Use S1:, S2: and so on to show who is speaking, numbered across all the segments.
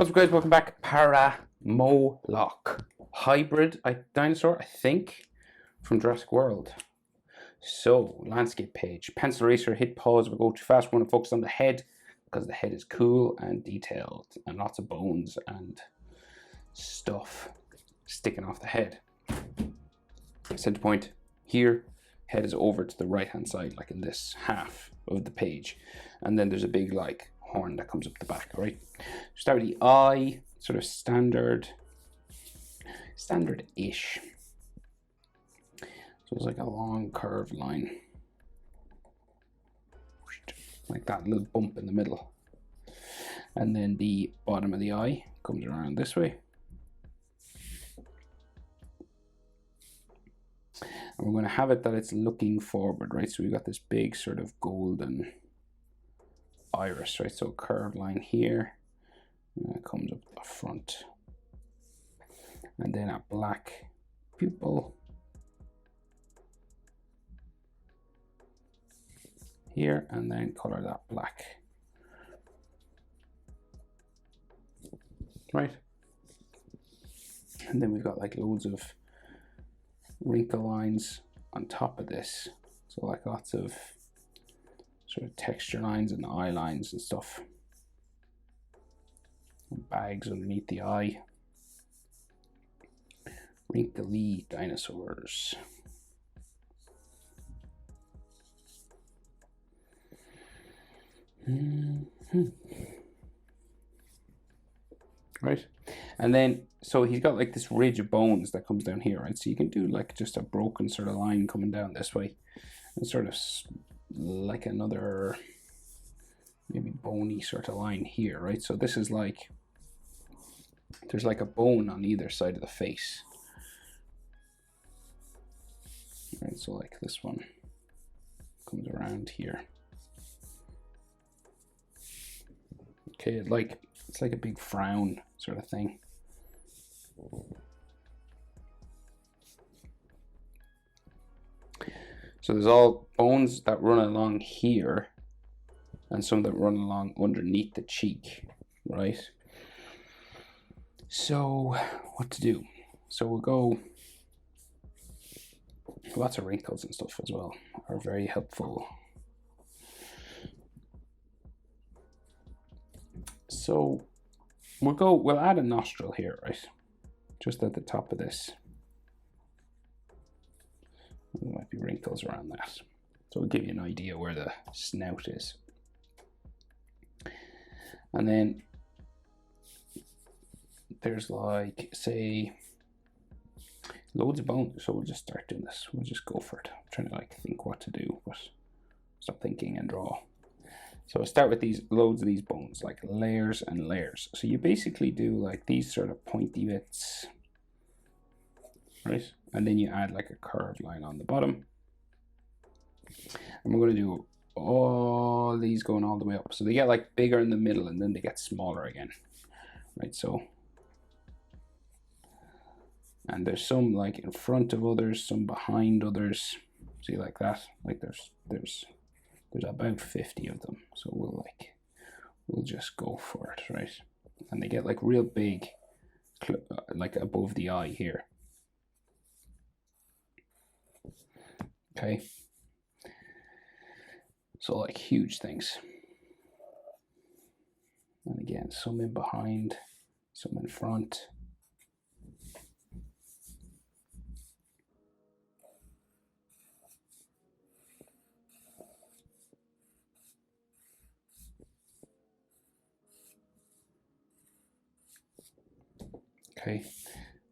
S1: What's up, guys? Welcome back. Paramoloch. Hybrid dinosaur, I think, from Jurassic World. So, landscape page. Pencil eraser, hit pause. We'll go too fast. We want to focus on the head because the head is cool and detailed and lots of bones and stuff sticking off the head. Center point here. Head is over to the right hand side, like in this half of the page. And then there's a big, like, horn that comes up the back, all right? Start with the eye, sort of standard-ish. So it's like a long curved line. Like that little bump in the middle. And then the bottom of the eye comes around this way. And we're going to have it that it's looking forward, right? So we've got this big sort of golden iris, right? So curved line here, and it comes up the front, and then a black pupil here, and then color that black, right? And then we've got like loads of wrinkle lines on top of this, so like lots of sort of texture lines and eye lines and stuff. And bags underneath the eye. Wrinkly dinosaurs. Right, and then so he's got like this ridge of bones that comes down here, right? So you can do like just a broken sort of line coming down this way, and sort of like another maybe bony sort of line here, right? So this is like, there's like a bone on either side of the face, right? So like this one comes around here. Okay, it's like a big frown sort of thing. So there's all bones that run along here and some that run along underneath the cheek, right? So what to do? So we'll go, lots of wrinkles and stuff as well are very helpful. So we'll add a nostril here, right? Just at the top of this. There might be wrinkles around that. So it'll give you an idea where the snout is. And then there's like, say, loads of bones. So we'll just start doing this. We'll just go for it. I'm trying to like think what to do, but stop thinking and draw. So I'll start with these loads of these bones, like layers and layers. So you basically do like these sort of pointy bits, right? And then you add like a curved line on the bottom. And we're going to do all these going all the way up. So they get like bigger in the middle and then they get smaller again, right? So, and there's some like in front of others, some behind others. See, like that, like there's about 50 of them. So we'll just go for it, right? And they get like real big, like above the eye here. Okay. So like huge things. And again, some in behind, some in front. Okay,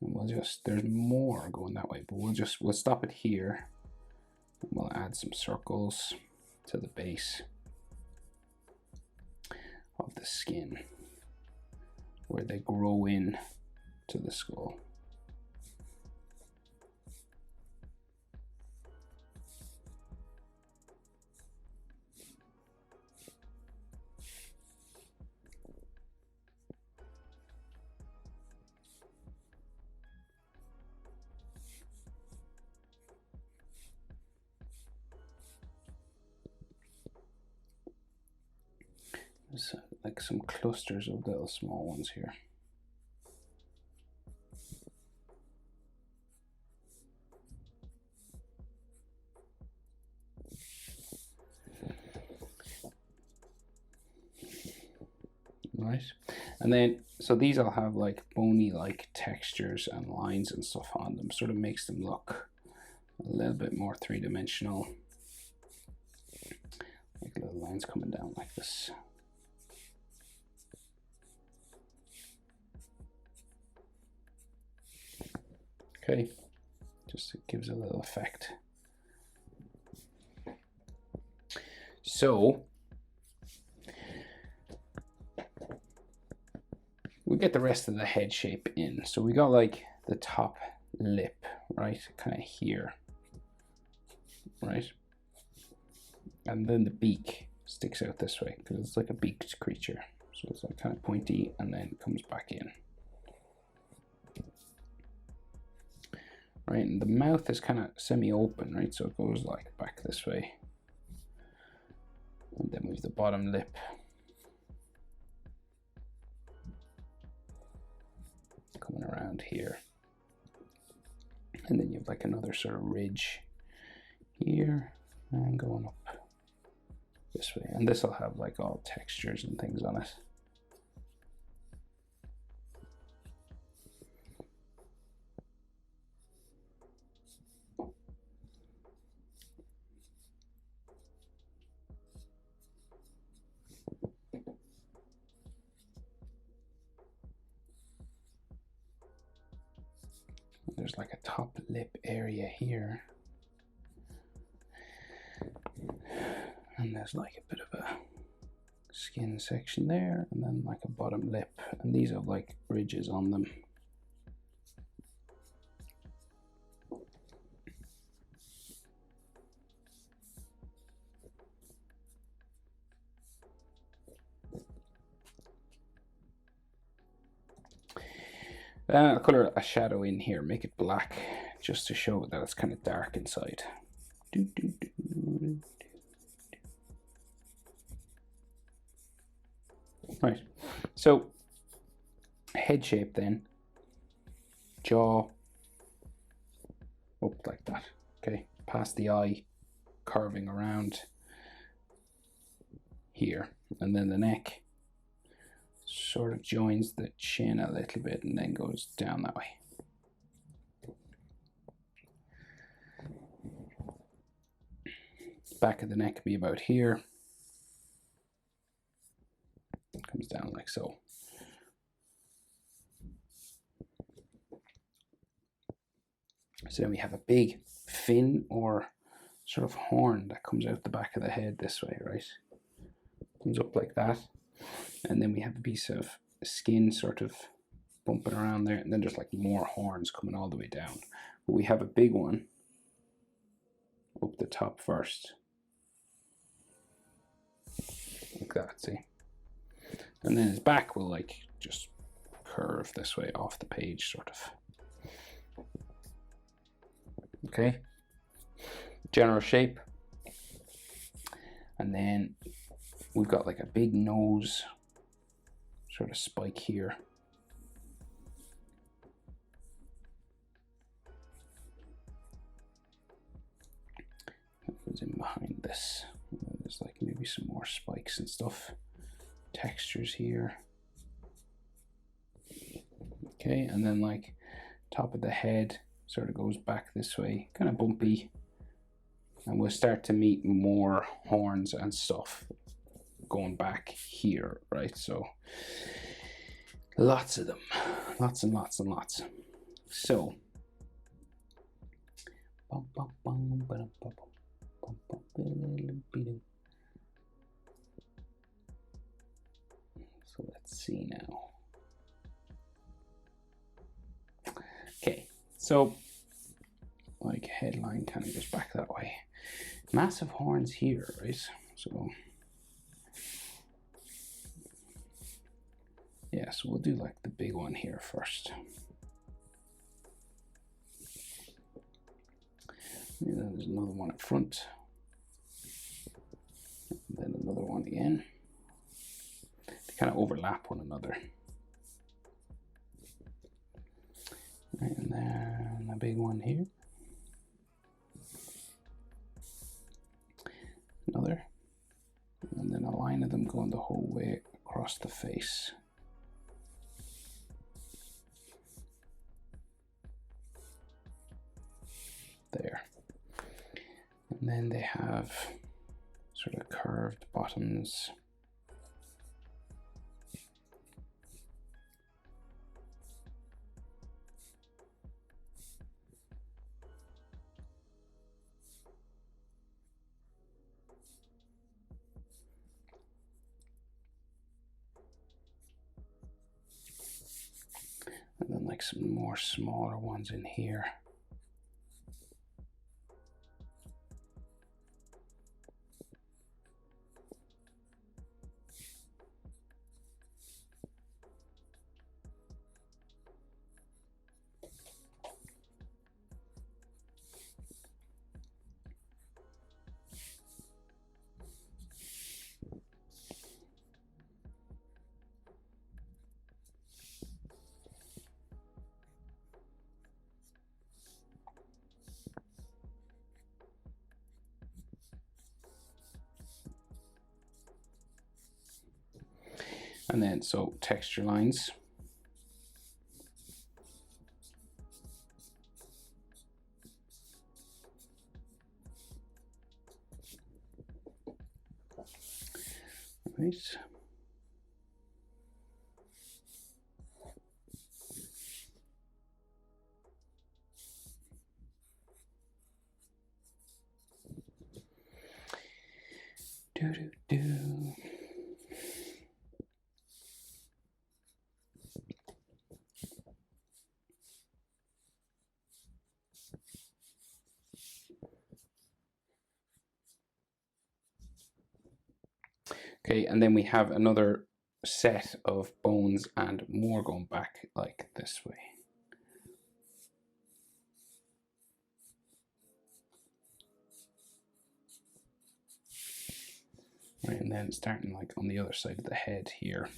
S1: and we'll just, there's more going that way, but we'll stop it here. And we'll add some circles to the base of the skin where they grow in to the skull. like some clusters of little small ones here. Right, and then so these all have like bony like textures and lines and stuff on them, sort of makes them look a little bit more three-dimensional, like little lines coming down like this. Okay, just it gives a little effect. So we get the rest of the head shape in. So we got like the top lip, right, kind of here, right? And then the beak sticks out this way because it's like a beaked creature. So it's like kind of pointy and then comes back in. Right, and the mouth is kind of semi-open, right? So it goes like back this way. And then we have the bottom lip. Coming around here. And then you have like another sort of ridge here and going up this way. And this will have like all textures and things on it. There's like a top lip area here. And there's like a bit of a skin section there, and then like a bottom lip. And these have like ridges on them. I'll color a shadow in here, make it black, just to show that it's kind of dark inside. Right, so head shape then, jaw up like that, okay, past the eye, curving around here, and then the neck sort of joins the chin a little bit and then goes down that way. Back of the neck be about here. It comes down like so. So then we have a big fin or sort of horn that comes out the back of the head this way, right? Comes up like that. And then we have a piece of skin sort of bumping around there, and then there's like more horns coming all the way down. But we have a big one up the top first. Like that, see? And then his back will like just curve this way off the page, sort of. Okay, general shape. And then we've got like a big nose sort of spike here. That goes in behind this. There's like maybe some more spikes and stuff. Textures here. Okay, and then like top of the head sort of goes back this way, kind of bumpy. And we'll start to meet more horns and stuff going back here, right? So lots of them, lots and lots and lots. So let's see now. Okay, so like headline kind of goes back that way. Massive horns here, right? So yeah, so we'll do like the big one here first. And then there's another one up front. And then another one again. kind of overlap one another. Right, and then a big one here. Another. And then a line of them going the whole way across the face. There. And then they have sort of curved bottoms. And then like some more smaller ones in here. And then, so texture lines. Right. Do do do. Okay, and then we have another set of bones and more going back like this way. Right, and then starting like on the other side of the head here.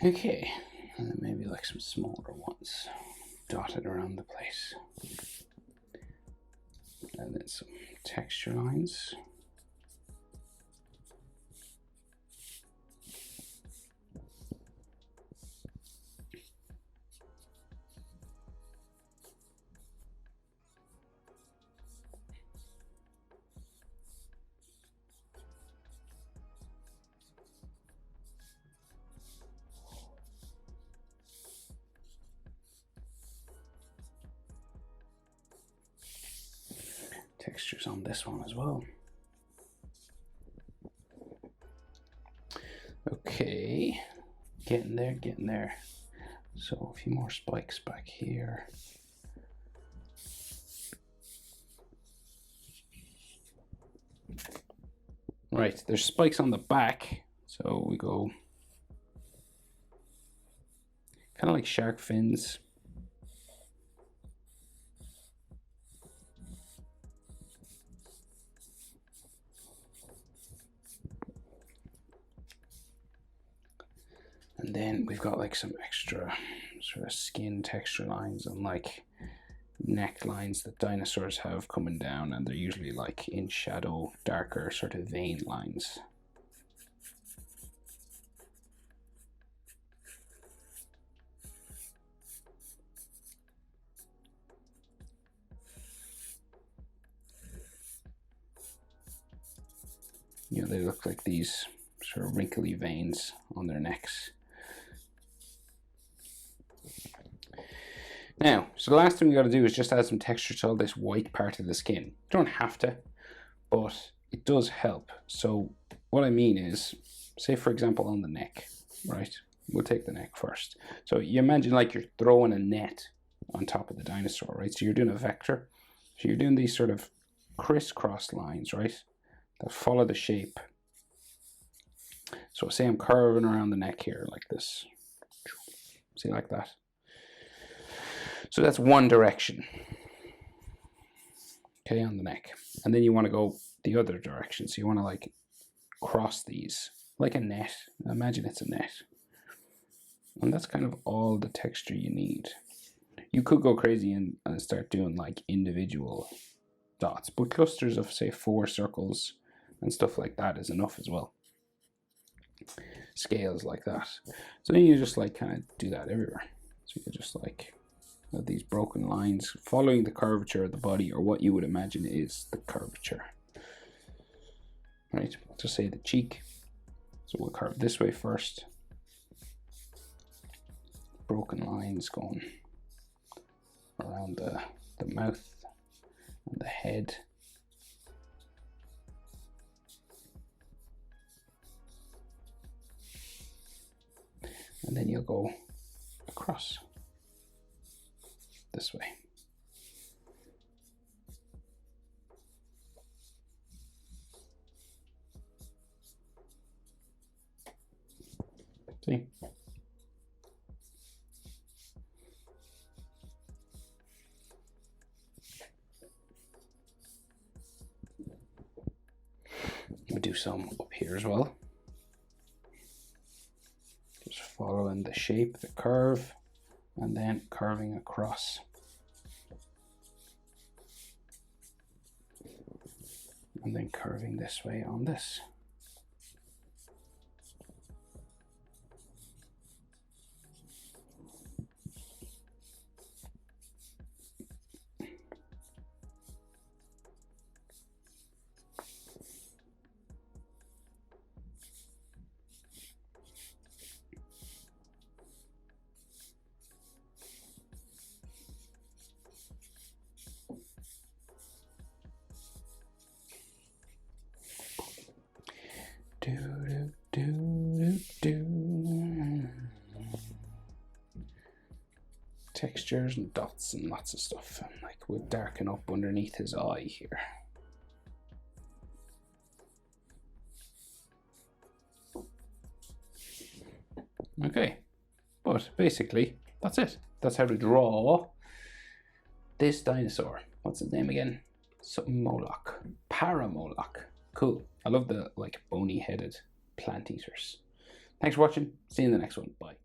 S1: Okay, and then maybe like some smaller ones dotted around the place. And then some texture lines. Textures on this one as well. Okay, getting there, getting there. So a few more spikes back here. Right, there's spikes on the back, so we go kind of like shark fins. And then we've got like some extra sort of skin texture lines and like neck lines that dinosaurs have coming down, and they're usually like in shadow, darker sort of vein lines. You know, they look like these sort of wrinkly veins on their necks. Now, so the last thing we got to do is just add some texture to all this white part of the skin. You don't have to, but it does help. So what I mean is, say for example on the neck, right? We'll take the neck first. So you imagine like you're throwing a net on top of the dinosaur, right? So you're doing a vector. So you're doing these sort of crisscross lines, right? That follow the shape. So say I'm curving around the neck here like this. See, like that. So that's one direction, okay, on the neck. And then you want to go the other direction. So you want to like cross these like a net. Imagine it's a net. And that's kind of all the texture you need. You could go crazy and start doing like individual dots, but clusters of say 4 circles and stuff like that is enough as well. Scales like that. So then you just like kind of do that everywhere. So you just like these broken lines following the curvature of the body, or what you would imagine is the curvature. Right, so say the cheek. So we'll curve this way first. Broken lines going around the mouth and the head. And then you'll go across this way. See? We'll do some up here as well. Just following the shape, the curve, and then curving across. And then curving this way on this. Textures and dots and lots of stuff, and like we'll darken up underneath his eye here. Okay, but basically that's it. That's how to draw this dinosaur. What's his name again? Something Moloch. Paramoloch. Cool. I love the like bony headed plant eaters. Thanks for watching. See you in the next one. Bye.